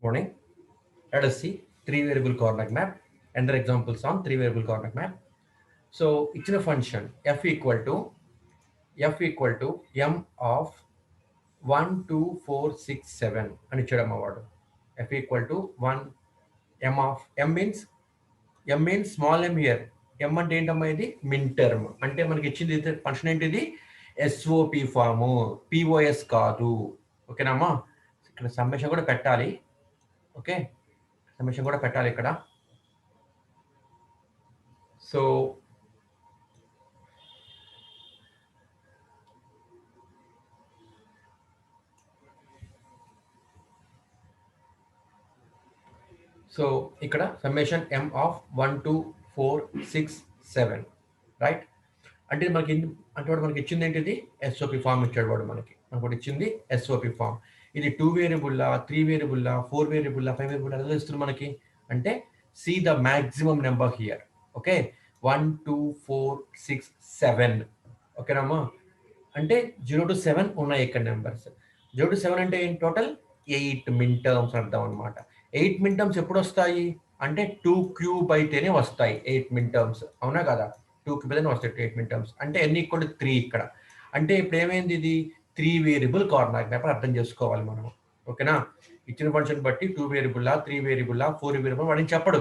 Morning. Let us see three variable coordinate map and their examples on three variable coordinate map. So it's a function f equal to m of 1 2 4 6 7 అని ఇచ్చాడు అమ్మవాడు. f equal to 1 m of m means small m here. m అంటే ఏంటమ్మా, ఇది మిన్ term. అంటే మనకి ఇచ్చింది function ఏంటిది, SOP form, POS కాదు. ఓకేనమ్మా, ఇక్కడ సమ్మేషన్ కూడా పెట్టాలి. ఓకే, సమ్మేషన్ కూడా పెట్టాలి ఇక్కడ. సో సో ఇక్కడ సమ్మేషన్ m ఆఫ్ 1 2 4 6 7, రైట్. అంటే మనకి అంటే వాడు మనకి ఇచ్చింది ఏంటిది, ఎస్ఓపి ఫామ్ ఇచ్చాడు వాడు మనకి. మనకు ఇచ్చింది ఎస్ఓపి ఫామ్. ఇది 2 వేరియబుల్లా, 3 వేరియబుల్లా, 4 వేరియబుల్లా, 5 వేరియబుల్ ఎలా ఇస్తుంది మనకి అంటే see the maximum number here. Okay, 1 2 4 6 7. ఓకేనమ్మా, అంటే 0 to 7 ఉన్నాయి ఇక్కడ నెంబర్స్. 0 to 7 అంటే ఏంటి, టోటల్ 8 మిన్ టర్మ్స్ అర్థం అనమాట. 8 మిన్ టర్మ్స్ ఎప్పుడు వస్తాయి అంటే 2 క్యూబ్ అయితేనే వస్తాయి 8 మిన్ టర్మ్స్, అవునా కదా. 2 క్యూబ్ అయితేనే వస్తాయి 8 మిన్ టర్మ్స్. అంటే n ఈక్వల్ టు 3 ఇక్కడ. అంటే ఇప్పుడు ఏమైంది, ఇది 3 వేరియబుల్ కార్నర్ మ్యాప్ అర్థం చేసుకోవాలి మనం. ఓకేనా, ఇచ్చిన ఫంక్షన్ బట్టి 2 వేరియబుల్లా, 3 వేరియబుల్లా, 4 వేరియబుల్ వాడిని చెప్పడు.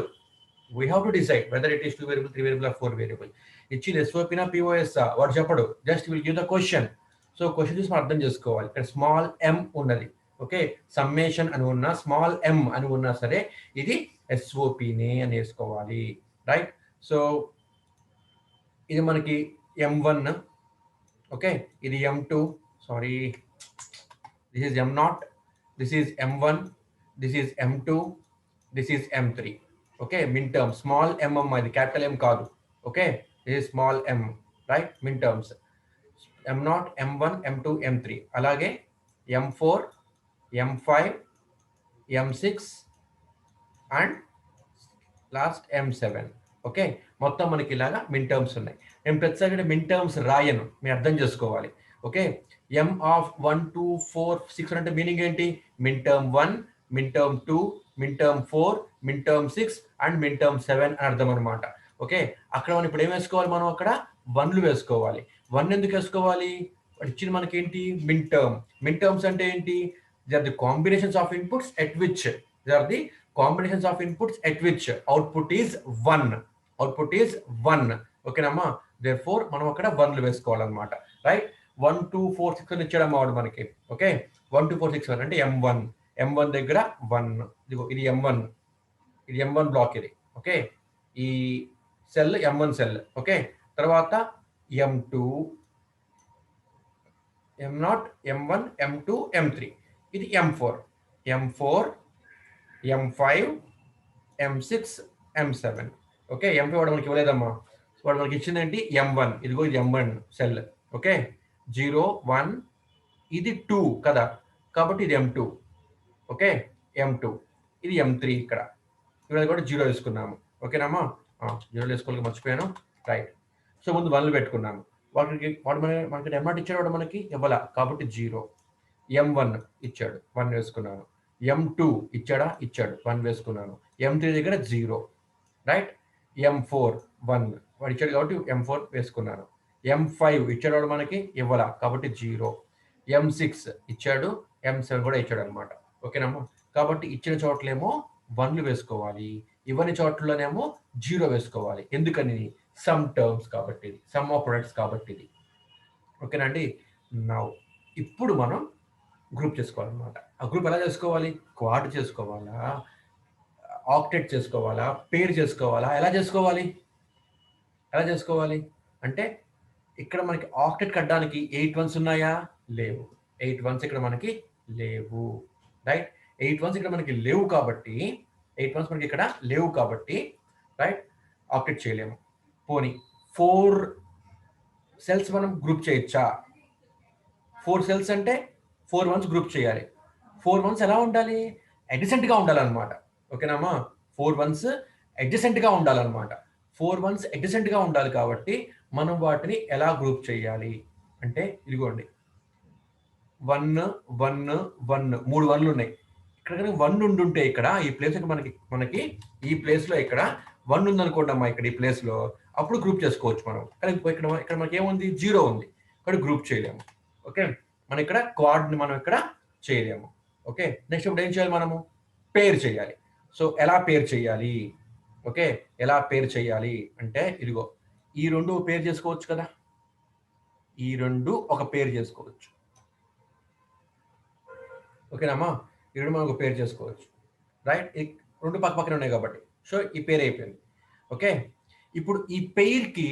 We have to decide whether it is 2 variable, 3 variable, 4 variable. ఇచ్చింది ఎస్ఓపినా పిఓఎస్ వాడు చెప్పడు, just will give the question. So question చూసి మనం అర్థం చేసుకోవాలి. ఇక్కడ స్మాల్ m ఉన్నది. ఓకే, సమ్మేషన్ అని ఉన్నా, స్మాల్ m అని ఉన్నా సరే ఇది ఎస్ఓపినే అని వేసుకోవాలి, రైట్. సో ఇది మనకి m1. ఓకే, ఇది m2, sorry, this is m0, this is m1, this is m2, this is m3. Okay, min term small m అమ్మ, ఇది క్యాపిటల్ M కాదు. Okay, this is small m, right. Min terms m0, m1, m2, m3, అలాగే m4, m5, m6 and last m7. Okay, మొత్తం మనకి ఇలాగా మిన్ terms ఉన్నాయి. నేను ప్రతిసారి మిన్ టర్మ్స్ రాయను, మీరు అర్థం చేసుకోవాలి. ఓకే, m ఆఫ్ 1 2 4 6 అంటే మీనింగ్ ఏంటి, min term 1, min term 2, min term 4, min term 6 and min term 7 అని అర్థం అనమాట. ఓకే, అక్కడ మనం ఇప్పుడు ఏం వేసుకోవాలి, మనం అక్కడ 1లు వేసుకోవాలి. 1 ఎందుకు వేసుకోవాలి, ఇచ్చింది మనకి ఏంటి, మిన్ టర్మ్. మిన్ టర్మ్స్ అంటే ఏంటి, they are the combinations of inputs at which combinations of inputs at which output is 1. Output is 1. ఓకేనమ్మా, therefore మనం అక్కడ 1లు వేసుకోవాలన్నమాట, రైట్. 1 2 4 6 అని ఇచ్చాడమ్మా వాడు మనకి. ఓకే, 1 2 4 6 1 అంటే m1 దగ్గర 1. ఇదిగో ఇది m1, ఇది m1 బ్లాక్ ఇది. ఓకే, ఈ సెల్ m1 సెల్. ఓకే, తర్వాత m2, m0, m1, m2, m3, ఇది m4, m5, m6, m7. Okay, m5 వాడు మనకి ఇవ్వలేదమ్మా, వాడు మనకి ఇచ్చిందేంటి m1. ఇదిగో ఇది m1 సెల్. ఓకే, 0 1, ఇది 2 కదా, కాబట్టి ఇది m2. ఓకే, m2, ఇది m3 ఇక్కడ. ఇక్కడ కూడా 0 వేసుకున్నాము. ఓకేనమ్మా, 0 వేసుకోవాలి, మర్చిపోయాను, రైట్. సో ముందు 1లు పెట్టుకున్నాము. వాడు మనకి m0 ఇచ్చాడు, వాడు మనకి ఇవ్వాల, కాబట్టి 0. m1 ఇచ్చాడు, 1 వేసుకున్నాను. m2 ఇచ్చాడా, ఇచ్చాడు, 1 వేసుకున్నాను. m3 దగ్గర 0, రైట్. m4 1 వాడు ఇచ్చాడు కాబట్టి m4 వేసుకున్నాను. m5 ఇచ్చాడు వాడు మనకి, ఇవ్వాల, కాబట్టి 0. m6 ఇచ్చాడు, m7 కూడా ఇచ్చాడు అనమాట. ఓకేనమ్మా, కాబట్టి ఇచ్చిన చోట్లేమో 1లు వేసుకోవాలి, ఇవ్వని చోట్లనేమో 0 వేసుకోవాలి. ఎందుకని, సమ్ టర్మ్స్ కాబట్టి, ఇది సమ్ ఆఫ్ ప్రొడక్ట్స్ కాబట్టి ఇది. ఓకేనండి. నౌ ఇప్పుడు మనం గ్రూప్ చేసుకోవాలన్నమాట. ఆ గ్రూప్ ఎలా చేసుకోవాలి, క్వాడ్ చేసుకోవాలా, ఆక్టెట్ చేసుకోవాలా, పేర్ చేసుకోవాలా, ఎలా చేసుకోవాలి అంటే ఇక్కడ మనకి ఆక్టెట్ కట్టడానికి 8 వన్స్ ఉన్నాయా, లేవు. 8 వన్స్ ఇక్కడ మనకి లేవు, రైట్. 8 వన్స్ ఇక్కడ మనకి లేవు కాబట్టి, 8 వన్స్ మనకి ఇక్కడ లేవు కాబట్టి, రైట్, ఆక్టెట్ చేయలేము. పోనీ 4 సెల్స్ మనం గ్రూప్ చేయొచ్చా, 4 సెల్స్ అంటే 4 వన్స్ గ్రూప్ చేయాలి. 4 వన్స్ ఎలా ఉండాలి, అడ్జసెంట్గా ఉండాలన్నమాట. ఓకేనామా, 4 వన్స్ అడ్జసెంట్గా ఉండాలన్నమాట. 4 వన్స్ అడ్జసెంట్గా ఉండాలి కాబట్టి మనం వాటిని ఎలా గ్రూప్ చేయాలి అంటే, ఇదిగోండి 1 1 1, 3 1లు ఉన్నాయి. ఇక్కడ కనుక 1 ఉండుంటే ఇక్కడ ఈ ప్లేస్ మనకి ఈ ప్లేస్లో ఇక్కడ 1 ఉందనుకోండి అమ్మా, ఇక్కడ ఈ ప్లేస్లో అప్పుడు గ్రూప్ చేసుకోవచ్చు మనం. కానీ ఇక్కడ మనకి ఏముంది, 0 ఉంది, ఇక్కడ గ్రూప్ చేయలేము. ఓకే, మనం ఇక్కడ క్వాడ్ని మనం ఇక్కడ చేయలేము. ఓకే, నెక్స్ట్ ఇప్పుడు ఏం చేయాలి, మనము పేర్ చేయాలి. సో ఎలా పేర్ చేయాలి, ఓకే, ఎలా పేర్ చేయాలి అంటే ఇదిగో ఈ రెండు పేర్ చేసుకోవచ్చు కదా, ఈ రెండు ఒక పేర్ చేసుకోవచ్చు. ఓకేనమ్మా, ఈ రెండు మనం ఒక పేర్ చేసుకోవచ్చు, రైట్. రెండు పక్క పక్కన ఉన్నాయి కాబట్టి సో ఈ పేర్ అయిపోయింది. ఓకే, ఇప్పుడు ఈ పెయిర్కి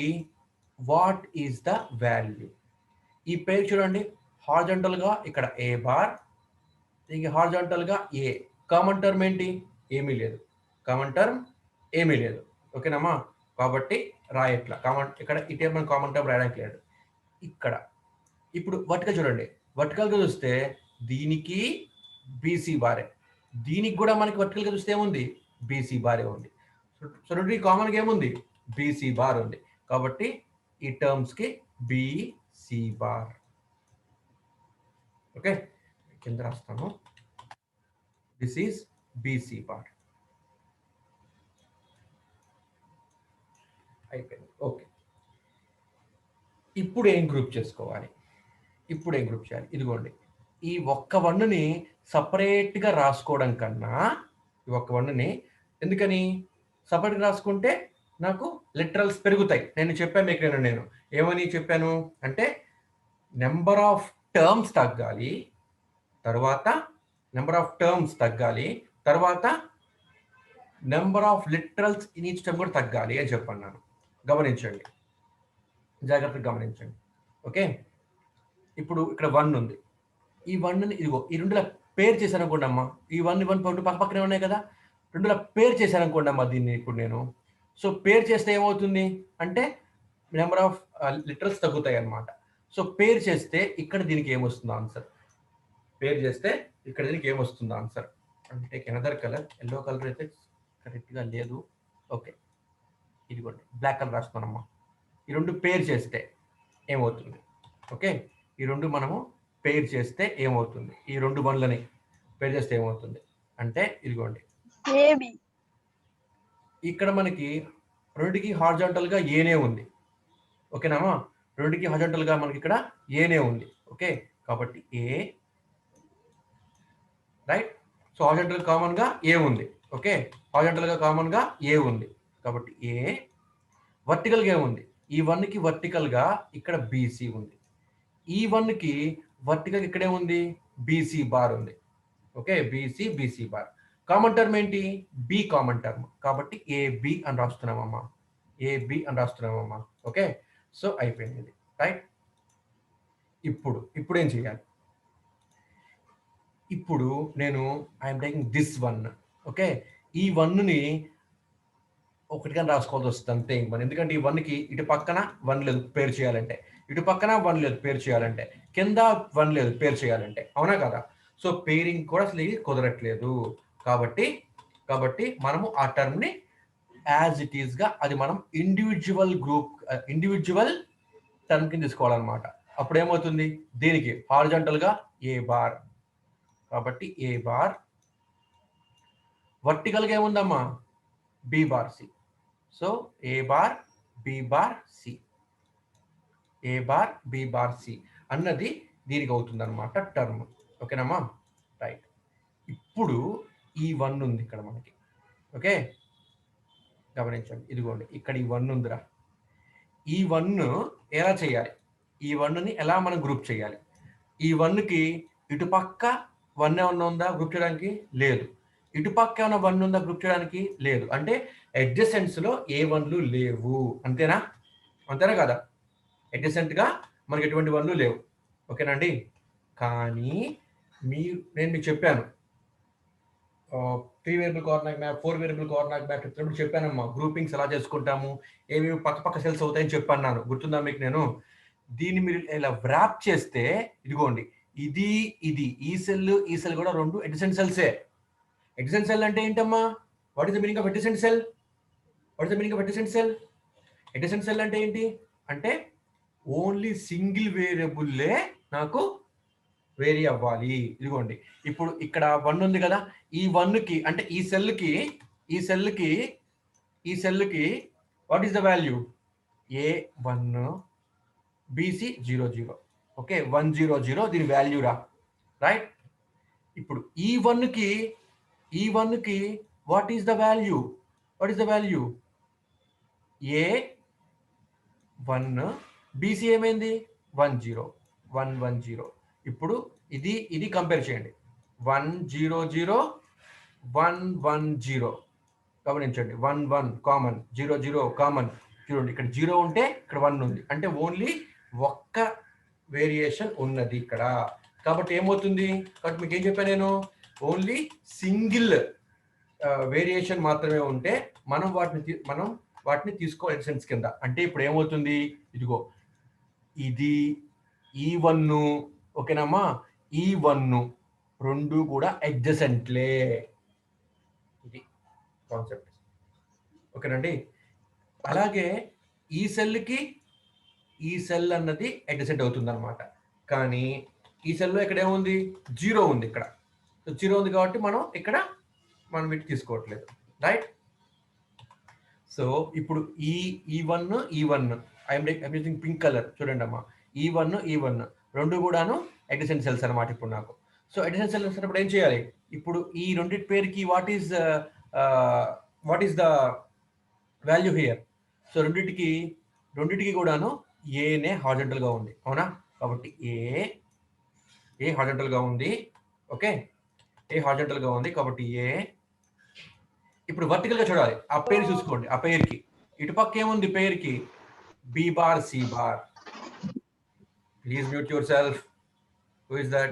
వాట్ ఈస్ ద వాల్యూ? ఈ పేర్ చూడండి, హారిజాంటల్గా ఇక్కడ ఏ బార్, దీనికి హారిజాంటల్గా ఏ. కామన్ టర్మ్ ఏంటి, ఏమీ లేదు, కామన్ టర్మ్ ఏమీ లేదు. ఓకేనమ్మా, కాబట్టి రాయట్లా కామన్, ఇక్కడ ఇటే మనం కామన్ టర్మ్ రాయడానికి లేదు. ఇక్కడ ఇప్పుడు వర్టికల్ చూడండి, వర్టికల్గా చూస్తే దీనికి బీసీ బారే, దీనికి కూడా మనకి వర్టికల్గా చూస్తే ఏముంది, బీసీ బారే ఉంది. సో రెండింటికి కామన్గా ఏముంది, బీసీ బార్ ఉంది. కాబట్టి ఈ టర్మ్స్కి బీసీ బార్. ఓకే, కింద రాస్తాను, దిస్ ఈజ్ బీసీ బార్. అయిపోయింది. ఓకే, ఇప్పుడు ఏం గ్రూప్ చేసుకోవాలి, ఇప్పుడు ఏం గ్రూప్ చేయాలి? ఇదిగోండి, ఈ ఒక్క వన్నుని సపరేట్గా రాసుకోవడం కన్నా ఈ ఒక్క వన్నుని ఎందుకని సపరేట్గా రాసుకుంటే నాకు లిటరల్స్ పెరుగుతాయి. నేను చెప్పాను మీకు, నేను ఏమని చెప్పాను అంటే నెంబర్ ఆఫ్ టర్మ్స్ తగ్గాలి, తర్వాత నెంబర్ ఆఫ్ టర్మ్స్ తగ్గాలి, తర్వాత number of literals in each term కూడా తగ్గాలి అని చెప్పన్నాను. గమనించండి, జాగ్రత్తగా గమనించండి. ఓకే, ఇప్పుడు ఇక్కడ 1 ఉంది, ఈ 1ని ఇదిగో ఈ రెండులా పేర్ చేశాను అనుకోండి అమ్మా, ఈ 1 పక్క పక్కనే ఉన్నాయి కదా, రెండులా పేర్ చేశాను అనుకోండి అమ్మా దీన్ని ఇప్పుడు నేను. సో పేర్ చేస్తే ఏమవుతుంది అంటే నెంబర్ ఆఫ్ లిటరల్స్ తగ్గుతాయి అన్నమాట. సో పేర్ చేస్తే ఇక్కడ దీనికి ఏమొస్తుంది ఆన్సర్, పేర్ చేస్తే ఇక్కడ దీనికి ఏమొస్తుంది ఆన్సర్ అంటే ఎనదర్ కలర్, ఎల్లో కలర్ అయితే కరెక్ట్గా లేదు. ఓకే, ఇదిగోండి బ్లాక్ కలర్ రాస్తున్నానమ్మా. ఈ రెండు పేర్ చేస్తే ఏమవుతుంది, ఓకే, ఈ రెండు మనము పేర్ చేస్తే ఏమవుతుంది, ఈ రెండు వన్లని పేర్ చేస్తే ఏమవుతుంది అంటే ఇదిగోండి ఇక్కడ మనకి రెండుకి హారిజాంటల్గా ఏనే ఉంది. ఓకేనామా, రెండుకి హారిజాంటల్గా మనకి ఇక్కడ ఏనే ఉంది. ఓకే, కాబట్టి ఏ రైట్. సో హారిజాంటల్ కామన్గా ఏ ఉంది. ఓకే, హారిజాంటల్గా కామన్గా ఏ ఉంది కాబట్టి ఏ. వర్టికల్గా ఏముంది, ఈ వన్కి వర్టికల్గా ఇక్కడ బీసీ ఉంది, ఈ వన్కి వర్టికల్ ఇక్కడే ఉంది బీసీ బార్ ఉంది. Okay, BC bar. Common term ఏంటి, బి కామన్ టర్మ్, కాబట్టి ఏబి అని రాస్తున్నామమ్మా, ఏబి అని రాస్తున్నామమ్మా. ఓకే, సో అయిపోయింది రైట్. ఇప్పుడు ఏం చేయాలి, ఇప్పుడు నేను I'm taking this one. Okay, ఈ వన్ని ఒకటిగా రాసుకోవాల్సి వస్తుంది అంతే ఇంక, ఎందుకంటే ఈ వన్కి ఇటు పక్కన 1 లేదు పేరు చేయాలంటే, ఇటు పక్కన 1 లేదు పేరు చేయాలంటే, కింద 1 లేదు పేరు చేయాలంటే, అవునా కదా. సో పేరింగ్ కూడా అసలు కుదరట్లేదు. కాబట్టి మనము ఆ టర్మ్ని యాజ్ ఇట్ ఈస్గా అది మనం ఇండివిజువల్ టర్మ్ కింద తీసుకోవాలన్నమాట. అప్పుడు ఏమవుతుంది, దీనికి హారిజాంటల్గా ఏ బార్, కాబట్టి ఏ బార్. వర్టికల్గా ఏముందమ్మా, B bar C. So A bar B bar C, A bar B bar C అన్నది దీనికి అవుతుంది అనమాట టర్మ్. ఓకేనమ్మా, రైట్. ఇప్పుడు ఈ 1 ఉంది ఇక్కడ మనకి. ఓకే, గమనించండి, ఇదిగోండి ఇక్కడ ఈ 1 ఉందిరా. ఈ 1 ఎలా చేయాలి, ఈ 1ని ఎలా మనం గ్రూప్ చేయాలి? ఈ 1కి ఇటుపక్క 1 ఏమన్నా ఉందా గ్రూప్ చేయడానికి? లేదు. ఇటుపక్క ఏమైనా 1 ఉందా గ్రూప్ చేయడానికి? లేదు. అంటే అడ్జసెంట్స్లో ఏ 1లు లేవు, అంతేనా కదా. అడ్జసెంట్గా మనకి ఎటువంటి 1లు లేవు. ఓకేనండి. కానీ నేను మీకు చెప్పాను 3 variable coordinate map, 4 variable coordinate map చెప్తున్నప్పుడు చెప్పానమ్మా, గ్రూపింగ్స్ ఎలా చేసుకుంటాము, ఏమేమి పక్క సెల్స్ అవుతాయని చెప్పన్నాను, గుర్తుందా మీకు? నేను దీన్ని మీరు ఇలా వ్రాప్ చేస్తే ఇదిగోండి, ఇది ఈ సెల్ కూడా రెండు అడ్జసెంట్ సెల్సే. అడ్జసెంట్ సెల్ అంటే ఏంటమ్మా, what is the meaning of adjacent cell? Adjacent cell అంటే ఏంటి అంటే ఓన్లీ సింగిల్ వేరియబుల్లే నాకు వేరీ అవ్వాలి. ఇదిగోండి ఇప్పుడు ఇక్కడ 1 ఉంది కదా, ఈ 1కి అంటే ఈ సెల్కి what is the value? A1 BC 00. Okay, 100 దీని వాల్యూ రా, రైట్? ఇప్పుడు ఈ 1కి what is the value? A1 BC ఏమైంది? 110. ఇప్పుడు ఇది కంపేర్ చేయండి. 100 110 గమనించండి. 11 కామన్, 00 కామన్. చూడండి ఇక్కడ 0 ఉంటే ఇక్కడ 1 ఉంది, అంటే ఓన్లీ ఒక్క వేరియేషన్ ఉన్నది ఇక్కడ. కాబట్టి ఏమవుతుంది? కాబట్టి మీకు ఏం చెప్పాను నేను, ఓన్లీ సింగిల్ వేరియేషన్ మాత్రమే ఉంటే మనం వాటిని తీసుకోవాలి ఎడిషన్స్ కింద. అంటే ఇప్పుడు ఏమవుతుంది, ఇదిగో ఇది E1, ఓకేనమ్మా, E1 రెండు కూడా అడ్జసెంట్లే. ఇది కాన్సెప్ట్, ఓకేనండి. అలాగే ఈ సెల్ అన్నది అడ్జసెంట్ అవుతుంది అనమాట. కానీ ఈ సెల్లో ఇక్కడ ఏముంది? 0 ఉంది. ఇక్కడ 0 ఉంది కాబట్టి మనం వీటి తీసుకోవట్లేదు, రైట్? సో ఇప్పుడు E1 I'm using pink colour, చూడండి అమ్మా. E1 రెండు కూడాను అడ్జసెంట్ సెల్స్ అనమాట ఇప్పుడు నాకు. సో అడ్జసెంట్ సెల్స్ అన్నప్పుడు ఏం చేయాలి? ఇప్పుడు ఈ రెండింటి పేరుకి what is the value here? So రెండింటికి కూడాను ఏనే హారిజాంటల్ గా ఉంది, అవునా? కాబట్టి ఏ హారిజాంటల్ గా ఉంది. ఓకే, ఏ హారిజాంటల్ గా ఉంది కాబట్టి ఏ. ఇప్పుడు వర్టికల్ గా చూడాలి. ఆ పేరు చూసుకోండి. ఆ పేరుకి ఇటుపక్క ఏముంది? పేరుకి B bar C bar. Please mute yourself. Who is that?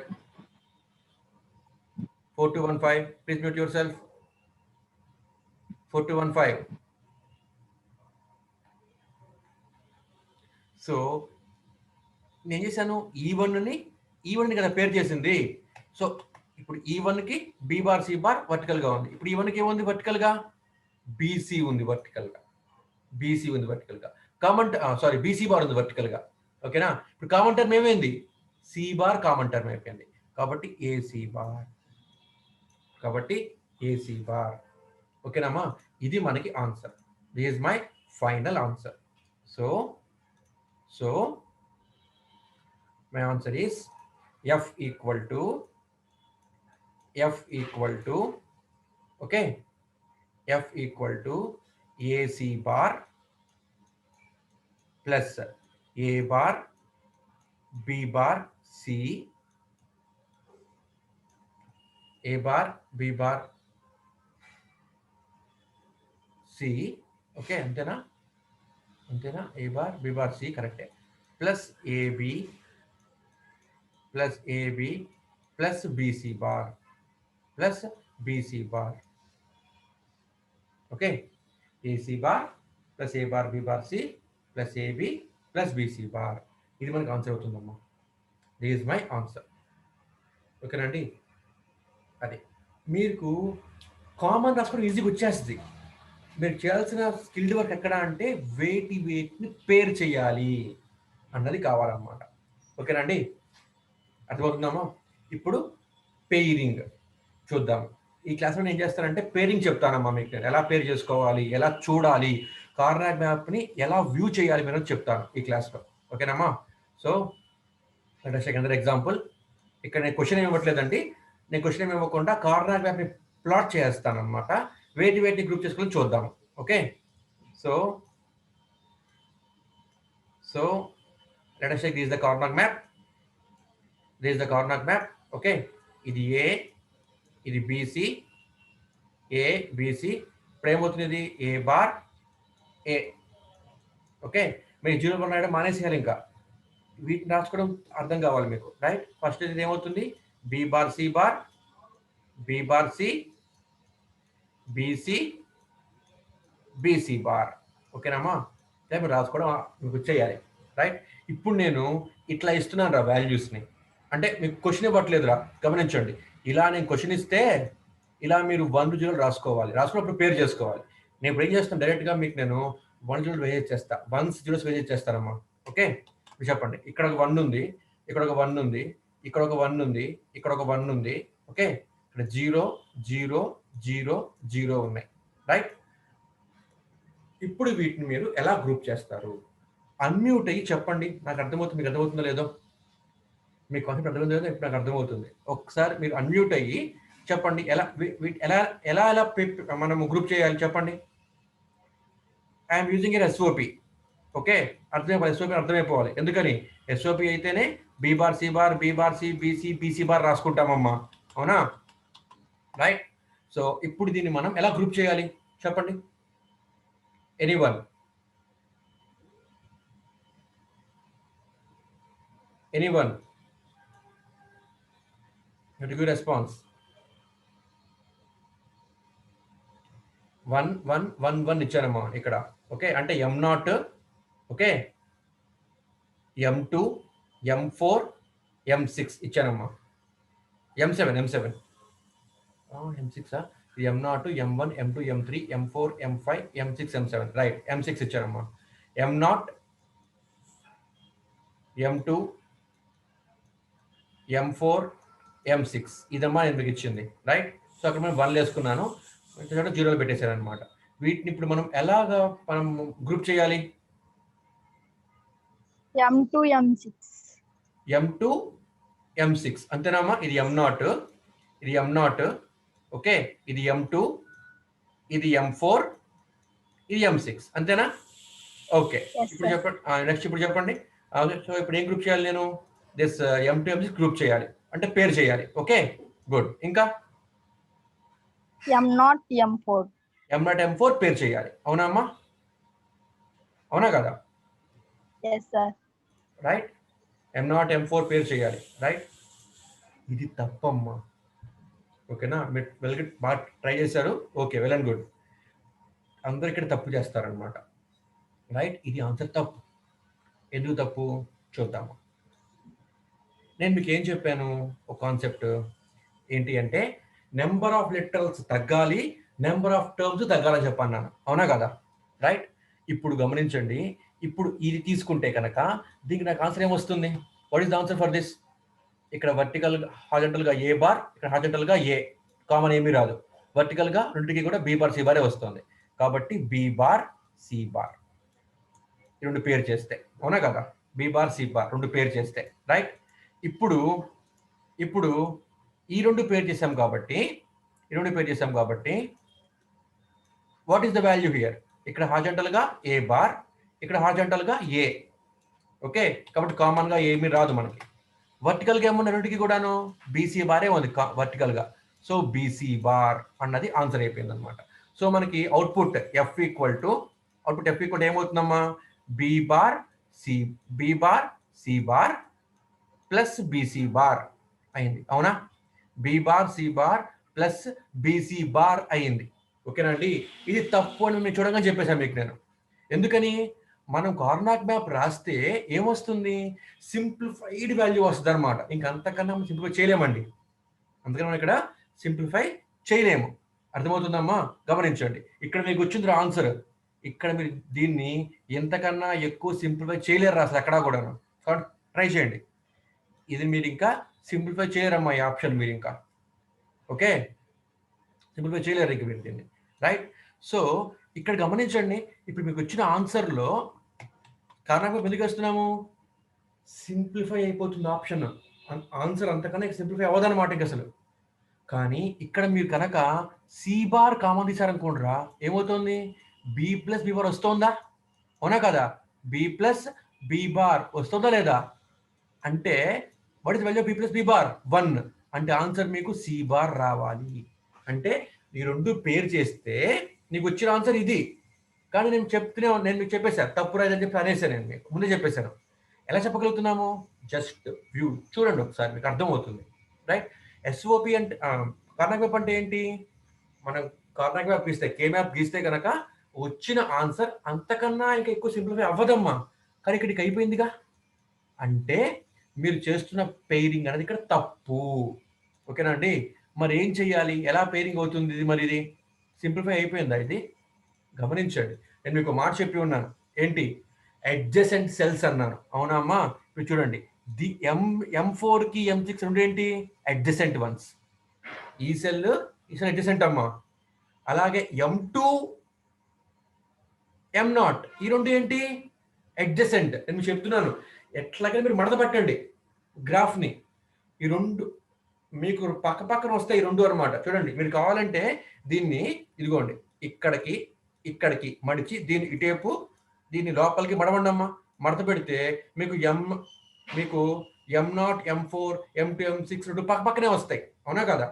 4215. Please mute yourself. 4215. So నేను చేశాను, E1 కదా పేరు చేసింది. సో ఇప్పుడు E1కి B bar C bar vertical గా ఉంది. ఇప్పుడు E1కి ఏముంది వర్టికల్ గా? BC ఉంది వర్టికల్ గా. BC బార్ ఉంది వర్టికల్ గా, ఓకేనా? ఇప్పుడు కామన్ టర్మ్ ఏమైంది? C బార్ కామన్ టర్మ్ అయిపోయింది. కాబట్టి AC బార్. ఓకేనమ్మా, ఇది మనకి answer. This is my final answer. So my answer is F equal to okay, F equal to AC bar plus A bar B bar C, A bar B bar C. Okay, అంతేనా? A bar B bar C కరెక్టే. Plus AB plus BC bar okay, AC bar plus A bar B bar C plus AB plus BC bar. ఇది మనకు answer అవుతుందమ్మా. This is my answer, ఓకేనండి. అదే మీకు common రాసుకోవడం ఈజీగా వచ్చేస్తుంది. మీరు చేయాల్సిన స్కిల్డ్ వర్క్ ఎక్కడ అంటే వేటిని పేరు చేయాలి అన్నది కావాలన్నమాట, ఓకేనండి. అర్థమవుతుందమ్మా? ఇప్పుడు పెయిరింగ్ చూద్దాం. ఈ క్లాస్లో నేను ఏం చేస్తానంటే పేరింగ్ చెప్తానమ్మా మీకు. నేను ఎలా పేరు చేసుకోవాలి, ఎలా చూడాలి, కార్నాక్ మ్యాప్ని ఎలా వ్యూ చేయాలి మీరు చెప్తాను ఈ క్లాస్లో, ఓకేనమ్మా? సో సెకండ్ ఎగ్జాంపుల్, ఇక్కడ నేను క్వశ్చన్ ఏమి ఇవ్వట్లేదండి. నేను క్వశ్చన్ ఏమి ఇవ్వకుండా కార్నాక్ మ్యాప్ని ప్లాట్ చేస్తాను అనమాట. వేటిని గ్రూప్ చేసుకొని చూద్దాం, okay? So let us check. This is the Karnak map. Okay, ఇది A, ఇది BC, ఇప్పుడు ఏమవుతుంది? A bar A. ఓకే, మీరు 0 రాయడం మానేసేయాలి. ఇంకా వీటిని రాసుకోవడం అర్థం కావాలి మీకు, రైట్? ఫస్ట్ ఇది ఏమవుతుంది? B bar C bar, B bar C, BC bar. ఓకేనమ్మా? మీరు రాసుకోవడం మీకు చేయాలి, రైట్? ఇప్పుడు నేను ఇట్లా ఇస్తున్నాను రా వాల్యూస్ని, అంటే మీకు క్వశ్చన్ ఇవ్వట్లేదురా, గమనించండి. ఇలా నేను క్వశ్చన్ ఇస్తే ఇలా మీరు 1 to 0 రాసుకున్నప్పుడు పేరు చేసుకోవాలి. నేను ఇప్పుడు ఏం చేస్తాను, డైరెక్ట్గా మీకు నేను 1 0 వేజ్ చేస్తా, 1 0 వేజ్ చేస్తానమ్మా. ఓకే, మీరు చెప్పండి. ఇక్కడ ఒక 1 ఉంది, ఇక్కడ ఒక 1 ఉంది, ఇక్కడ ఒక 1 ఉంది, ఇక్కడ ఒక 1 ఉంది. ఓకే, ఇక్కడ 0 0 0 0 ఉన్నాయి, రైట్? ఇప్పుడు వీటిని మీరు ఎలా గ్రూప్ చేస్తారు? అన్మ్యూట్ అయ్యి చెప్పండి, నాకు అర్థమవుతుంది. మీకు అర్థమవుతుందో లేదో, మీ కాన్సెప్ట్ అర్థమవుతుందో లేదో ఇప్పుడు నాకు అర్థమవుతుంది. ఒకసారి మీరు అన్మ్యూట్ అయ్యి చెప్పండి, ఎలా ఎలా ఎలా ఎలా మనము గ్రూప్ చేయాలి చెప్పండి. I'm using an SOP. Okay, అర్థమైపోవాలి. ఎస్ఓపి అర్థమైపోవాలి. ఎందుకని? ఎస్ఓపి అయితేనే B bar C bar, B bar C, BC, BC bar రాసుకుంటామమ్మా, అవునా? రైట్. సో ఇప్పుడు దీన్ని మనం ఎలా గ్రూప్ చేయాలి చెప్పండి. ఎనీవన్? ఎనీవన్? Give response. 1 1 1 1 ఇచ్చానమ్మా ఇక్కడ. ఓకే, అంటే M0, okay, M2, M4, M6 ఇచ్చానమ్మా. M7 M6 M0, M1, M2, M3, M4, M5, M6, M7, right. M6 ఇచ్చానమ్మా. M0, M2, M4, M6 ఇదమ్మా నేను మీకు ఇచ్చింది, రైట్? సో అక్కడ మనం 1 వేసుకున్నాను, 0 పెట్టేశాను అనమాట. వీటిని ఇప్పుడు మనం ఎలాగా మనం గ్రూప్ చేయాలి? M2 M6 M2 M6 అంతేనామా? ఇది M0, ఇది M0, ఓకే, ఇది M2, ఇది M4, ఇది M6, అంతేనా? ఓకే, ఇప్పుడు చెప్పండి. నెక్స్ట్ ఇప్పుడు చెప్పండి. సో ఇప్పుడు ఏం గ్రూప్ చేయాలి నేను? దిస్ M2 M6 గ్రూప్ చేయాలి, అంటే పేరు చేయాలి. Okay, good. ఇంకా M0 M4 M0 M4 పేరు చేయాలి, అవునా అమ్మా? అవునా కదా? yes sir, right. M0 M4 పేరు చేయాలి, రైట్? ఇది తప్పమ్మా, ఓకేనా? మీరు వెల్ బాగా ట్రై చేశారు, ఓకే, వెల్ అండ్ గుడ్. అందరు ఇక్కడ తప్పు చేస్తారనమాట, రైట్? ఇది ఆన్సర్ తప్పు. ఎందుకు తప్పు చూద్దాము. నేను మీకు ఏం చెప్పాను? ఒక కాన్సెప్ట్ ఏంటి అంటే నెంబర్ ఆఫ్ లెటర్స్ తగ్గాలి, నెంబర్ ఆఫ్ టర్మ్స్ తగ్గాలని చెప్పాను, అవునా కదా? రైట్. ఇప్పుడు గమనించండి, ఇప్పుడు ఇది తీసుకుంటే కనుక దీనికి నాకు ఆన్సర్ ఏమొస్తుంది? What is the answer for this? ఇక్కడ వర్టికల్ హారిజాంటల్ గా ఏ బార్, ఇక్కడ హారిజాంటల్ గా ఏ, కామన్ ఏమీ రాదు. వర్టికల్ గా రెండింటికి కూడా బి బార్ సి బారే వస్తుంది. కాబట్టి బి బార్ సి బార్ రెండు పేరు చేస్తే, అవునా కదా? బి బార్ సి బార్ రెండు పేరు చేస్తే, రైట్? ఇప్పుడు ఇప్పుడు ఈ రెండు పేరు చేసాం కాబట్టి what is the value here? ఇక్కడ హారిజాంటల్ గా ఏ బార్, ఇక్కడ హారిజాంటల్ గా ఏ, ఓకే. కాబట్టి కామన్ గా ఏమీ రాదు మనకి. వర్టికల్ గా ఏమన్నా రెండుకి కూడాను బీసీ బారే ఉంది వర్టికల్ గా. సో బీసీ బార్ అన్నది ఆన్సర్ అయిపోయింది అనమాట. సో మనకి అవుట్పుట్ ఎఫ్ ఈక్వల్ టు ఏమవుతుందమ్మా? B bar C bar plus BC bar అయింది, అవునా? B bar C bar plus BC bar అయింది, ఓకేనా అండి? ఇది తప్పు అని నేను చూడగానే చెప్పేశాను మీకు నేను. ఎందుకని? మనం కార్నాక్ మ్యాప్ రాస్తే ఏమొస్తుంది? సింప్లిఫైడ్ వాల్యూ వస్తుంది అనమాట. ఇంకంతకన్నా మనం సింప్లిఫై చేయలేమండి. అందుకని మనం ఇక్కడ సింప్లిఫై చేయలేము. అర్థమవుతుందమ్మా? గమనించండి, ఇక్కడ మీకు వచ్చింది ఆన్సర్. ఇక్కడ మీరు దీన్ని ఎంతకన్నా ఎక్కువ సింప్లిఫై చేయలేరు అసలు ఎక్కడా కూడా. కాబట్టి ట్రై చేయండి. ఇది మీరు ఇంకా సింప్లిఫై చేయరమ్మా ఈ ఆప్షన్ మీరు ఇంకా, ఓకే? సింప్లిఫై చేయలేరు ఇంక మీరు దీన్ని, రైట్? సో ఇక్కడ గమనించండి, ఇప్పుడు మీకు వచ్చిన ఆన్సర్లో కారణంగా ఎందుకు వస్తున్నాము? సింప్లిఫై అయిపోతుంది ఆప్షన్. ఆన్సర్ అంతకన్నా సింప్లిఫై అవ్వదన్నమాట ఇంక అసలు. కానీ ఇక్కడ మీరు కనుక సి బార్ కామన్ తీసారనుకోండిరా, ఏమవుతుంది? బి ప్లస్ బి బార్ వస్తుందా? అవునా కదా? బి ప్లస్ బి బార్ వస్తుందా లేదా? అంటే what is value B plus B bar? 1. అంటే ఆన్సర్ మీకు సి బార్ రావాలి. అంటే ఈ రెండు పేరు చేస్తే నీకు వచ్చిన ఆన్సర్ ఇది. కానీ నేను మీకు చెప్పేశాను తప్పు రాదని చెప్పి అనేసాను, నేను మీకు ముందే చెప్పేశాను. ఎలా చెప్పగలుగుతున్నాము? జస్ట్ వ్యూ చూడండి ఒకసారి, మీకు అర్థమవుతుంది, రైట్? ఎస్ఓపి అంటే కార్నాక్ మ్యాప్ అంటే ఏంటి? మనం కార్నాక్ మ్యాప్ గీస్తే, కే మ్యాప్ గీస్తే కనుక వచ్చిన ఆన్సర్ అంతకన్నా ఇంకా ఎక్కువ సింప్లిఫై అవ్వదమ్మా. కానీ ఇక్కడికి అయిపోయిందిగా. అంటే మీరు చేస్తున్న పెయిరింగ్ అనేది ఇక్కడ తప్పు, ఓకేనా అండి? మరి ఏం చెయ్యాలి? ఎలా పెయిరింగ్ అవుతుంది ఇది? మరి ఇది సింప్లిఫై అయిపోయిందా ఇది? గమనించండి, నేను మీకు మాట చెప్పి ఉన్నాను ఏంటి? అడ్జసెంట్ సెల్స్ అన్నాను, అవునా అమ్మా? ఇప్పుడు చూడండి, ది M4కి M6 రెండు ఏంటి అడ్జసెంట్ వన్స్. ఈ సెల్ అడ్జసెంట్ అమ్మా. అలాగే M2 M0 ఈ రెండు ఏంటి అడ్జసెంట్. నేను మీకు చెప్తున్నాను ఎట్లాగైనా మీరు మడత పెట్టండి గ్రాఫ్ని. ఈ రెండు మీకు పక్క పక్కన వస్తాయి ఈ రెండు అనమాట. చూడండి మీరు కావాలంటే దీన్ని ఇదిగోండి ఇక్కడికి మడిచి దీన్ని ఇటేపు దీన్ని లోపలికి మడవండి అమ్మా. మడత పెడితే మీకు M0 M4 M2 M6 రెండు పక్క పక్కనే వస్తాయి. అవునా కదా?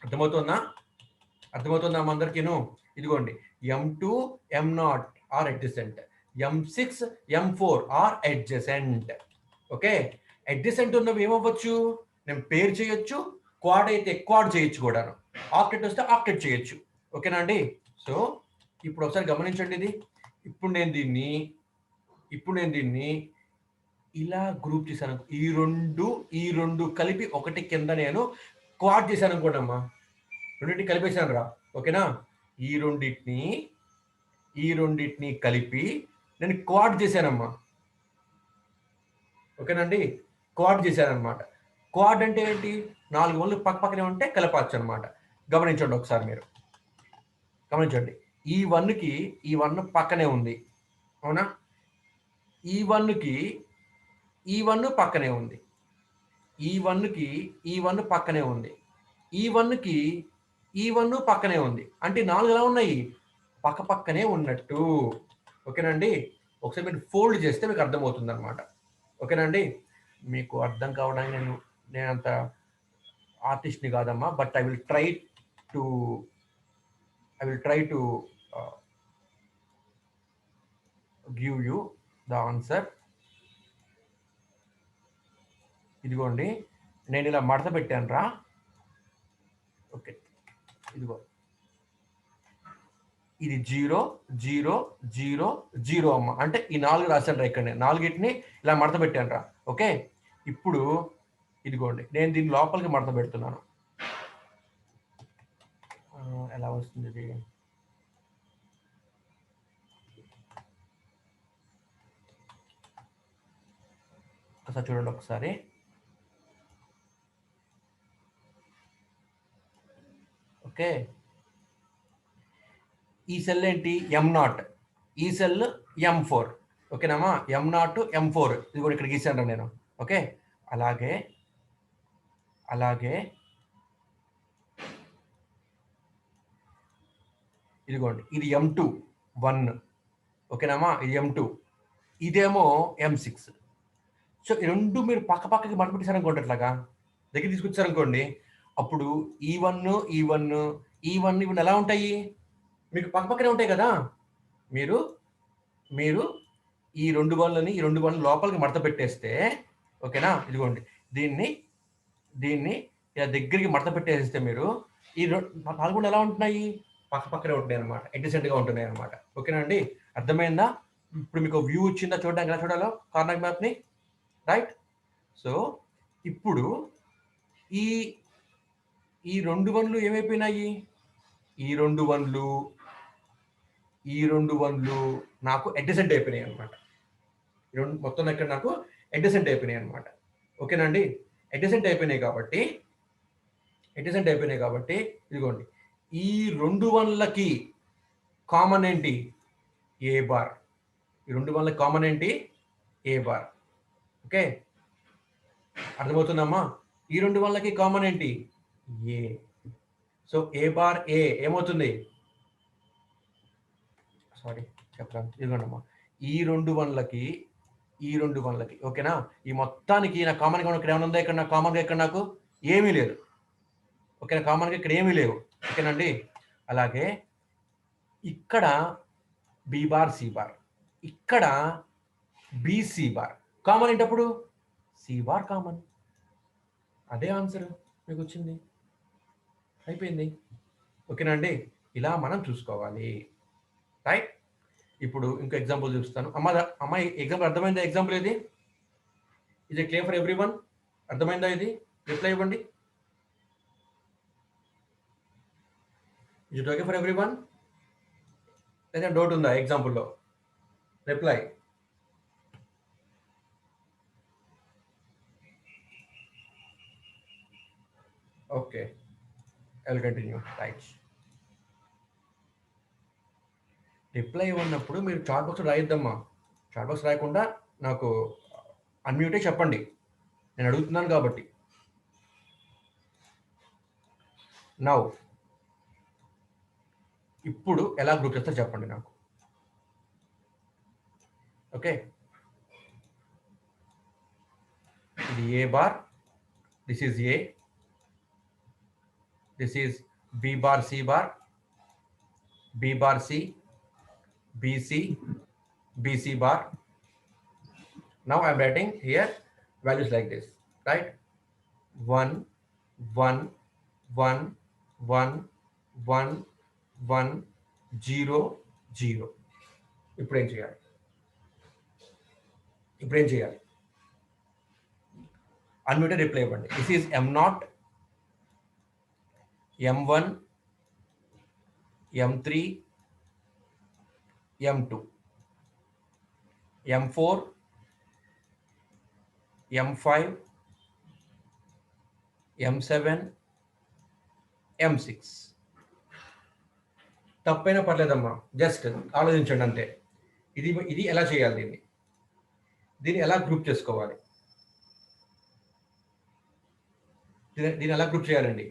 అర్థమవుతుందా అమ్మా అందరికీను? ఇదిగోండి M2 M0 are adjacent, M6 M4 are adjacent. Okay, adjacent ఉన్నవి ఏమవ్వచ్చు? నేను పేరు చేయొచ్చు, క్వాడ్ అయితే క్వాడ్ చేయొచ్చు కూడాను, ఆక్టెట్ వస్తే ఆక్టెట్ చేయొచ్చు. ఓకేనా అండి? సో ఇప్పుడు ఒకసారి గమనించండి ఇది. ఇప్పుడు నేను దీన్ని ఇలా గ్రూప్ చేశాను. ఈ రెండు కలిపి ఒకటి కింద నేను క్వాడ్ చేశాను అనుకోండమ్మా. రెండింటిని కలిపేశాను రా. ఓకేనా? ఈ రెండింటిని కలిపి నేను క్వాడ్ చేశానమ్మా. ఓకేనండి? క్వాడ్ చేశానమాట. క్వాడ్ అంటే ఏంటి? 4 వన్లు పక్క పక్కనే ఉంటే కలపచ్చు అనమాట. గమనించండి ఒకసారి మీరు. గమనించండి, ఈ వన్ పక్కనే ఉంది. అవునా? ఈ వన్ పక్కనే ఉంది. ఈ వన్ పక్కనే ఉంది. ఈ వన్ పక్కనే ఉంది. అంటే 4 ఎలా ఉన్నాయి? పక్క పక్కనే ఉన్నట్టు. ఓకేనండి? ఒకసారి మీరు ఫోల్డ్ చేస్తే మీకు అర్థమవుతుంది అనమాట. ఓకేనండి? మీకు అర్థం కావడానికి నేను అంత ఆర్టిస్ట్ని కాదమ్మా, but I will try to give you the answer. ఇదిగోండి నేను ఇలా మడత పెట్టాను రా. ఓకే, ఇదిగో ఇది 0 0 0 0 అమ్మ. అంటే ఈ 4 రాశాను రా. ఇక్కడ 4ని ఇలా మడత పెట్టాను రా. ఓకే, ఇప్పుడు ఇదిగోండి నేను దీన్ని లోపలికి మడత పెడుతున్నాను. ఎలా వస్తుంది ఇది? ఒకసారి చూడండి ఒకసారి. ఓకే, ఈ సెల్ ఏంటి? M0, ఈ సెల్ M4. ఓకేనామా? M0 M4 ఇది కూడా ఇక్కడ గీసాను నేను. ఓకే, అలాగే ఇదిగోండి ఇది M2 1. ఓకేనామా? ఇది M2, ఇదేమో M6. సో ఈ రెండు మీరు పక్క పక్కకి మడత పెట్టేశారనుకోండి, అట్లాగా దగ్గర తీసుకొచ్చారనుకోండి, అప్పుడు ఈ వన్ ఎలా ఉంటాయి? మీకు పక్క పక్కనే ఉంటాయి కదా. మీరు ఈ రెండు వన్లు లోపలికి మడత పెట్టేస్తే, ఓకేనా? ఇదిగోండి దీన్ని ఇలా దగ్గరికి మడత పెట్టేస్తే మీరు ఈ 4 ఎలా ఉంటున్నాయి? పక్క పక్కనే ఉంటున్నాయి అనమాట, అడ్జసెంట్గా ఉంటున్నాయి అనమాట. ఓకేనా అండి? అర్థమైందా? ఇప్పుడు మీకు వ్యూ వచ్చిందా చూడడానికి? ఎలా చూడాలో కార్నర్ మ్యాప్ని, రైట్? సో ఇప్పుడు ఈ 2 వన్లు ఏమైపోయినాయి? ఈ రెండు వన్లు నాకు అడ్జసెంట్ అయిపోయినాయి అనమాట. మొత్తం ఇక్కడ నాకు అడ్జసెంట్ అయిపోయినాయి అనమాట. ఓకేనండి? అడ్జసెంట్ అయిపోయినాయి కాబట్టి ఇదిగోండి ఈ 2 వన్లకి కామన్ ఏంటి? ఏ బార్. ఈ 2 వన్లకి కామన్ ఏంటి? ఏ బార్. ఓకే, అర్థమవుతుందమ్మా? ఈ 2 వన్లకి కామన్ ఏంటి? ఏ. సో ఏ బార్ ఏ ఏమవుతుంది? సారీ చెప్పరా, ఇదిగోండమ్మా ఈ 2 వన్లకి ఓకేనా? ఈ మొత్తానికి నా కామన్గా ఇక్కడ ఏమైనా ఉందా? ఇక్కడ నాకు కామన్గా ఇక్కడ నాకు ఏమీ లేదు. ఓకేనా? కామన్గా ఇక్కడ ఏమీ లేవు. ఓకేనండి? అలాగే ఇక్కడ బి బార్ సి బార్, ఇక్కడ బిసి బార్ కామన్ ఏంటప్పుడు? C bar common. అదే ఆన్సర్ మీకు వచ్చింది, అయిపోయింది. ఓకేనండి? ఇలా మనం చూసుకోవాలి, రైట్? ఇప్పుడు ఇంకో ఎగ్జాంపుల్ చూపిస్తాను. అమ్మాయి ఎగ్జాంపుల్ అర్థమైందా? ఎగ్జాంపుల్ ఇది ఇది క్లియర్ ఫర్ ఎవ్రీ వన్? అర్థమైందా? ఇది రిప్లై ఇవ్వండి. It okay for everyone? లేదా డౌట్ ఉందా ఎగ్జాంపుల్లో? Reply. Okay, I will continue. Right, reply ఇవ్వనప్పుడు మీరు చాట్ బాక్స్ రాయిద్దమ్మా. చాట్ బాక్స్ రాయకుండా నాకు అన్మ్యూటే చెప్పండి, నేను అడుగుతున్నాను కాబట్టి. నౌ ఇప్పుడు ఎలా గ్రూప్ చేస్తారో చెప్పండి నాకు. ఓకే, ఇది A bar, this is A, this is B bar, C bar, B bar C, BC, BC bar. Now I'm writing here values like this, right? 1, 1, 1, 1, 1, 1, 0, 0. ఇప్పుడు ఏం చేయాలి? అన్మ్యూటెడ్ రిప్లై ఇవ్వండి. This is M0, M1, M3, M2, M4, M5, M7, M6. తప్పైనా పర్లేదమ్మా, just ఆలోచించండి అంతే. ఇది ఎలా చేయాలి? దీన్ని ఎలా గ్రూప్ చేసుకోవాలి? దీన్ని ఎలా గ్రూప్ చేయాలండి?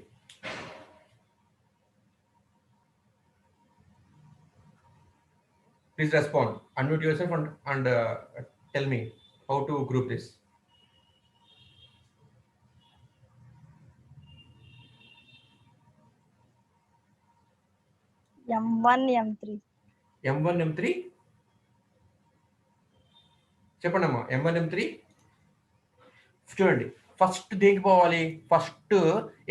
Please respond. Unmute yourself and tell me how to group this. M1, M3. M1, M3. చెప్పండి అమ్మా. M1, M3 చూడండి. ఫస్ట్ దేనికి పోవాలి? ఫస్ట్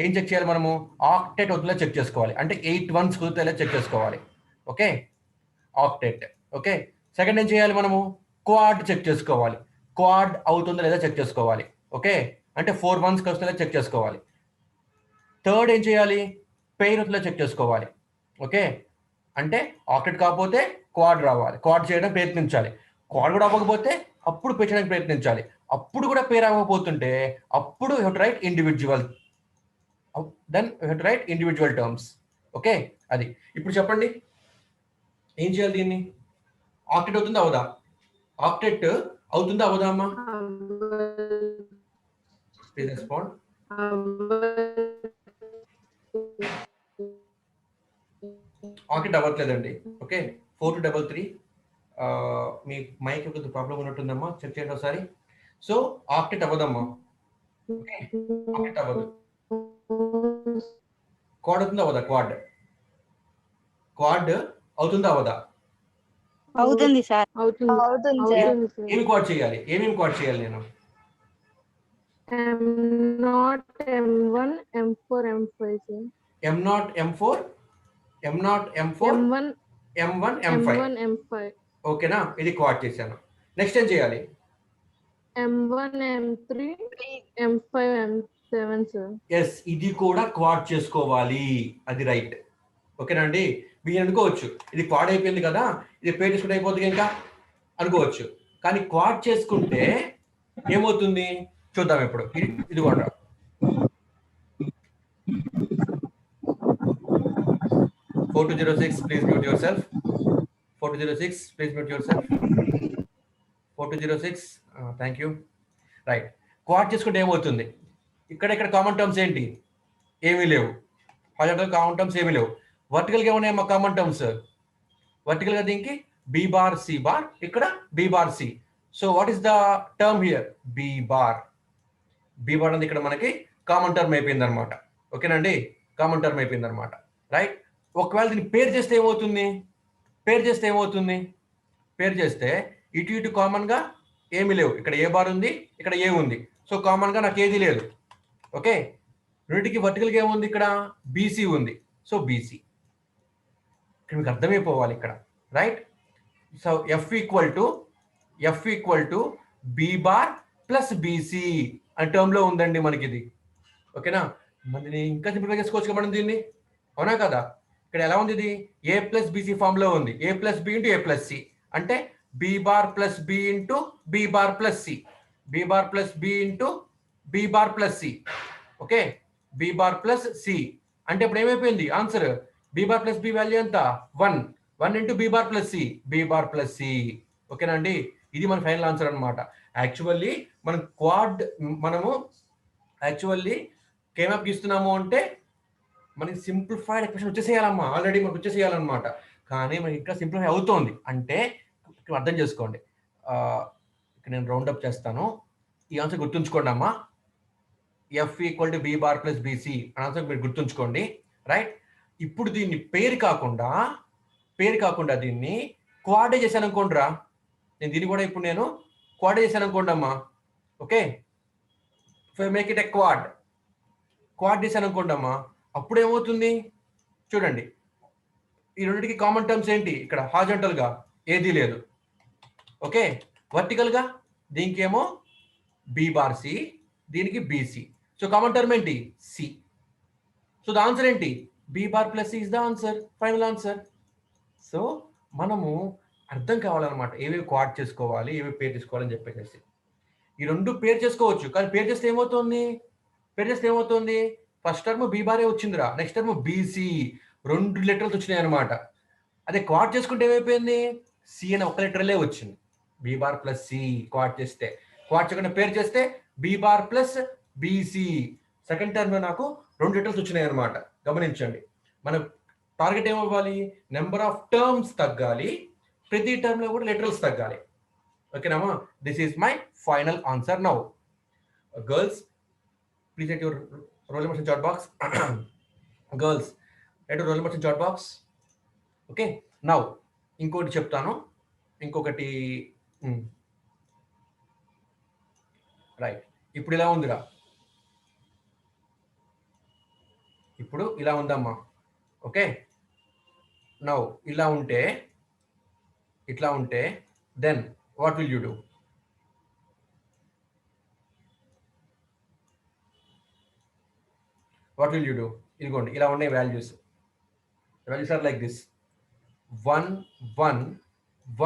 ఏం చెక్ చేయాలి మనము? ఆక్టెట్ అవుతుందో చెక్ చేసుకోవాలి. అంటే 8 1s కుదిరితే చెక్ చేసుకోవాలి. Okay, octet. ఓకే, సెకండ్ ఏం చేయాలి మనము? క్వాడ్ చెక్ చేసుకోవాలి. క్వాడ్ అవుతుందో లేదా చెక్ చేసుకోవాలి. ఓకే, అంటే 4 1s వస్తుందో చెక్ చేసుకోవాలి. థర్డ్ ఏం చేయాలి? పెయిర్ అవుతుందో చెక్ చేసుకోవాలి. ఓకే, అంటే ఆక్టెట్ కాకపోతే క్వాడ్ రావాలి, క్వాడ్ చేయడం ప్రయత్నించాలి. క్వాడ్ కూడా అవ్వకపోతే అప్పుడు పే చేయడానికి ప్రయత్నించాలి. అప్పుడు కూడా పేరు అవ్వకపోతుంటే అప్పుడు you have to write individual, then you have to write individual terms. Okay, అది. ఇప్పుడు చెప్పండి ఏం చేయాలి దీన్ని? ఆక్టెట్ అవుతుందా అవదా? ఆక్టెట్ అవుతుందా అవదా అమ్మా? Please respond. ఆక్టెట్ అవ్వట్లేదండి. ఓకే, 4233. మీ మైక్ యొక్క ప్రాబ్లం ఉన్నట్టుందమ్మా, చెక్ చేయండి ఒకసారి. సో ఆక్టెట్ అవ్వదమ్మా. ఓకే, ఆక్టెట్ అవ్వదు. క్వాడ్ అవుతుందా అవదా? క్వాడ్ అవుతుందా అవదా? అవుతుంది సార్. అవుతుంది సార్. ఏమి క్వాడ్ చేయాలి? ఏమేమి క్వాడ్ చేయాలి నేను? M0, M1, M4, M5 sir. M0, M4, M0, M4, M1, M1, M5. M1, M5. ఓకేనా, ఇది క్వాడ్ చేశాను. నెక్స్ట్ ఏం చేయాలి? M1, M3, M5, M7 sir. Yes, ఇది కూడా క్వాడ్ చేసుకోవాలి. అది రైట్. ఓకేనా అండి? మీరు అనుకోవచ్చు ఇది క్వాడ్ అయిపోయింది కదా, ఇది పే చేసుకుంటే అయిపోతుంది ఇంకా అనుకోవచ్చు. కానీ క్వాడ్ చేసుకుంటే ఏమవుతుంది చూద్దాం ఇప్పుడు. ఇది కూడా 4206, please mute yourself. 4206, please mute yourself. 4206, thank you. Right, quad చేసుకుంటే ఏమవుతుంది? ఇక్కడ కామన్ టర్మ్స్ ఏంటి? ఏమీ లేవు. హారిజాంటల్ కామన్ టర్మ్స్ ఏమీ లేవు. వర్టికల్గా ఉన్నాయి మా కామన్ టర్మ్స్. వర్టికల్గా దీనికి బి బార్, సి బార్, ఇక్కడ B bar, C. So what is the term here? B bar. B bar అనేది ఇక్కడ మనకి కామన్ టర్మ్ అయిపోయింది అనమాట. ఓకేనండి, కామన్ టర్మ్ అయిపోయింది అనమాట. రైట్, ఒకవేళ దీన్ని పేరు చేస్తే ఏమవుతుంది? పేరు చేస్తే ఇటు ఇటు కామన్గా ఏమీ లేవు. ఇక్కడ ఏ బార్ ఉంది, ఇక్కడ ఏ ఉంది. సో కామన్గా నాకు ఏది లేదు. ఓకే, రెండింటికి వర్టికల్గా ఏముంది? ఇక్కడ బీసీ ఉంది. సో బీసీ ఇక్కడ మీకు అర్థమైపోవాలి ఇక్కడ. Right, so F equal to be bar plus BC అనే టర్మ్లో ఉందండి మనకి ఇది. ఓకేనా, మరి ఇంకా సింప్లిఫై చేసుకోవచ్చు మనం దీన్ని, అవునా కదా? ఇక్కడ ఎలా ఉంది? ఇది ఏ ప్లస్ బీసీ ఫామ్లో ఉంది. A plus B into A plus C అంటే B bar plus B into B bar plus C, B bar plus B into B bar plus C. Okay, B bar plus C అంటే ఇప్పుడు ఏమైపోయింది answer B bar plus B value ఎంత 1 1 into B bar plus C B bar plus C. ఓకేనా అండి, ఇది మన final answer అనమాట. Actually మనం మనము యాక్చువల్లీ కేమప్ గీస్తున్నాము అంటే మనకి సింప్లిఫైడ్ ఎక్స్ప్రెషన్ వచ్చేసేయాలమ్మా, ఆల్రెడీ మనకు వచ్చేసేయాలన్నమాట. కానీ మనకి ఇంకా సింప్లిఫై అవుతోంది అంటే ఇక్కడ అర్థం చేసుకోండి. ఇక్కడ నేను రౌండప్ చేస్తాను, ఈ ఆన్సర్ గుర్తుంచుకోండి అమ్మా. F equal to be bar plus BC అని ఆన్సర్ మీరు గుర్తుంచుకోండి, రైట్. ఇప్పుడు దీన్ని పేరు కాకుండా దీన్ని క్వాడే చేశాను అనుకోండి రా, నేను దీన్ని కూడా ఇప్పుడు నేను క్వాడే చేశాను అనుకోండి అమ్మా. Okay, make it a quad చేశాను అనుకోండి అమ్మా. అప్పుడు ఏమవుతుంది చూడండి, ఈ రెండింటికి కామన్ టర్మ్స్ ఏంటి, ఇక్కడ హారిజాంటల్ గా ఏదీ లేదు. ఓకే, వర్టికల్ గా దీనికి ఏమో బి బార్ సి, దీనికి బీసీ. సో కామన్ టర్మ్ ఏంటి సి. సో ద ఆన్సర్ ఏంటి B bar plus C is the answer, final answer. So మనము అర్థం కావాలన్నమాట ఏవేవి క్వాడ్ చేసుకోవాలి, ఏవేవి పేరు చేసుకోవాలని చెప్పేసి. ఈ రెండు పేరు చేసుకోవచ్చు, కానీ పేరు చేస్తే ఏమవుతుంది ఫస్ట్ టర్మ్ బి బారే వచ్చిందిరా, నెక్స్ట్ టర్మ్ బీసీ, 2 లెటర్స్ వచ్చినాయి అనమాట. అదే క్వాడ్ చేసుకుంటే ఏమైపోయింది సి అని ఒక లెటర్లే వచ్చింది. B bar plus C quad చేయకుండా పేరు చేస్తే B bar plus BC. Second term లో నాకు 2 లెటర్స్ వచ్చినాయి అనమాట. గమనించండి, మన టార్గెట్ ఏమవ్వాలి, నెంబర్ ఆఫ్ టర్మ్స్ తగ్గాలి, ప్రతి టర్మ్ లో కూడా లెటర్స్ తగ్గాలి. ఓకేనామా, this is my final answer now. Girls please at your roll number in chat box. Girls, let roll number in chat box. Okay, now ఇంకోటి చెప్తాను, ఇంకొకటి రైట్. ఇప్పుడు ఇలా ఉందిరా, ఇప్పుడు ఇలా ఉందమ్మా. ఓకే, నౌ ఇట్లా ఉంటే then what will you do? What will you do? ఇదిగోండి ఇలా ఉన్నాయి వాల్యూస్ ఆర్ లైక్ దిస్ 1 1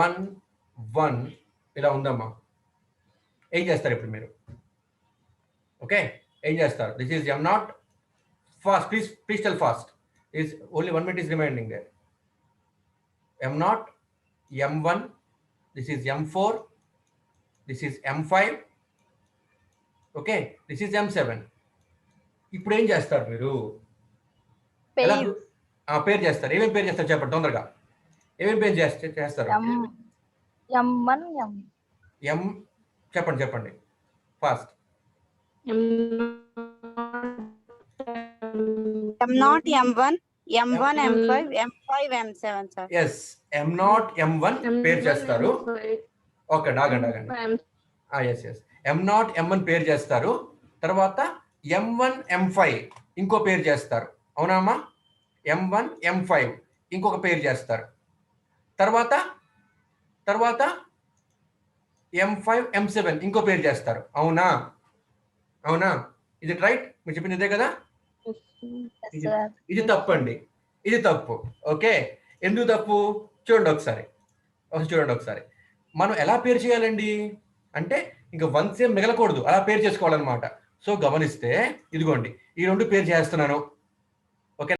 1 1 ఇలా ఉందమ్మా. ఏం చేస్తారు ఇప్పుడు మీరు? ఓకే, ఏం చేస్తారు? This is m0 fast, please tell fast. is only 1 minute is remaining there. m0 m1, this is m4, this is m5, okay, this is m7. ఇప్పుడు ఏం చేస్తారు మీరు? పేరు చేస్తారు. ఏమేమి పేరు చేస్తారు చెప్పండి తొందరగా. ఏమేమి పేరు చేస్తారు? ఎం చెప్పండి fast. m0 m1 m1 m5 m5 m7 sir. yes, m0 m1 పేరు చేస్తారు. ఓకే, ఆగండి. yes m0 m1 పేరు చేస్తారు. తర్వాత m1 m5 ఇంకో పేరు చేస్తారు, అవునా అమ్మా? m1 m5 ఇంకొక పేరు చేస్తారు. తర్వాత m5 m7 ఇంకో పేరు చేస్తారు, అవునా? ఇది రైట్, మీరు చెప్పింది ఇదే కదా? ఇది తప్పండి, ఇది తప్పు. ఓకే, ఎందుకు తప్పు చూడండి ఒకసారి. మనం ఎలా పేరు చేయాలండి అంటే ఇంకా 1 సేమ్ మిగలకూడదు, అలా పేరు చేసుకోవాలన్నమాట. సో గమనిస్తే ఇదిగోండి ఈ 2 పేరు చేస్తున్నాను,